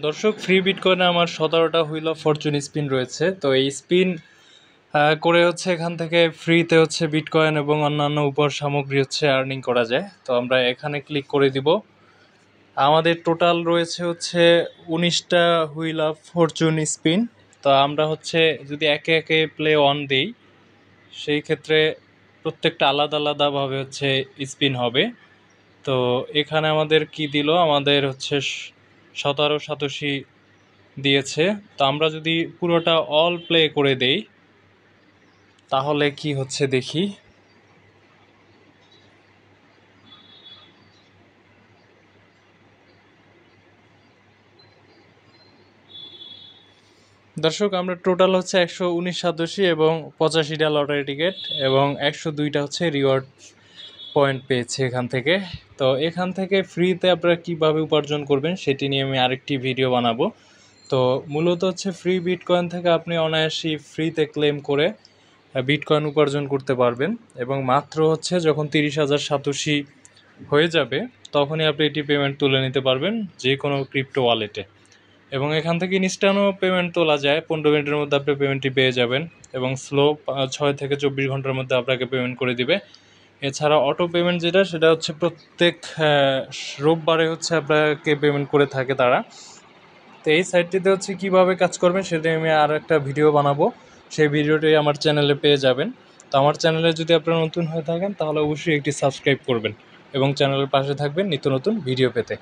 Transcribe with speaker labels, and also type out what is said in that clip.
Speaker 1: দর্শক, ফ্রি বিটকয়েনে আমার 17টা wheel of Fortune spin রয়েছে। তো এই স্পিন করে এখান থেকে ফ্রিতে বিটকয়েন এবং অন্যান্য উপর সামগ্রী আর্নিং করা যায়। তো আমরা এখানে ক্লিক করে দিব। আমাদের টোটাল রয়েছে 19টা হুইল অফ ফরচুন স্পিন। তো আমরা যদি একে একে প্লে অন দিই, সেই ক্ষেত্রে প্রত্যেকটা আলাদা আলাদাভাবে স্পিন হবে। তো এখানে আমাদের কি দিল, আমাদের 17 সাতোশি দিয়েছে। তো আমরা যদি পুরোটা অল প্লে করে দেই তাহলে কি হচ্ছে দেখি। দর্শক, আমরা টোটাল 119 সাতোশি এবং 85টা লটারি টিকিট এবং 102টা রিওয়ার্ড পয়েন্ট পেয়েছে এখান থেকে। তো এখান থেকে ফ্রিতে আপনারা কীভাবে উপার্জন করবেন সেটি নিয়ে আমি আরেকটি ভিডিও বানাবো। তো মূলত ফ্রি বিটকয়েন থেকে আপনি অনায়াসই ফ্রিতে ক্লেম করে বিটকয়েন উপার্জন করতে পারবেন এবং মাত্র যখন 30,000 সাতোশি হয়ে যাবে তখনই আপনি এটি পেমেন্ট তুলে নিতে পারবেন যে কোনো ক্রিপ্টো ওয়ালেটে। এবং এখান থেকে ইনস্ট্যান্টও পেমেন্ট তোলা যায়, 15 মিনিটের মধ্যে আপনি পেমেন্টটি পেয়ে যাবেন এবং স্লো 6 থেকে 24 ঘন্টার মধ্যে আপনাকে পেমেন্ট করে দিবে। এছাড়া অটো পেমেন্ট সেটা প্রত্যেক রোববারে আপনাকে পেমেন্ট করে থাকে তারা। তো এই সাইটটিতে কীভাবে কাজ করবেন সেটা আমি আর একটা ভিডিও বানাবো, সেই ভিডিওটি আমার চ্যানেলে পেয়ে যাবেন। তো আমার চ্যানেলে যদি আপনারা নতুন হয়ে থাকেন তাহলে অবশ্যই একটি সাবস্ক্রাইব করবেন এবং চ্যানেলের পাশে থাকবেন নিত্য নতুন ভিডিও পেতে।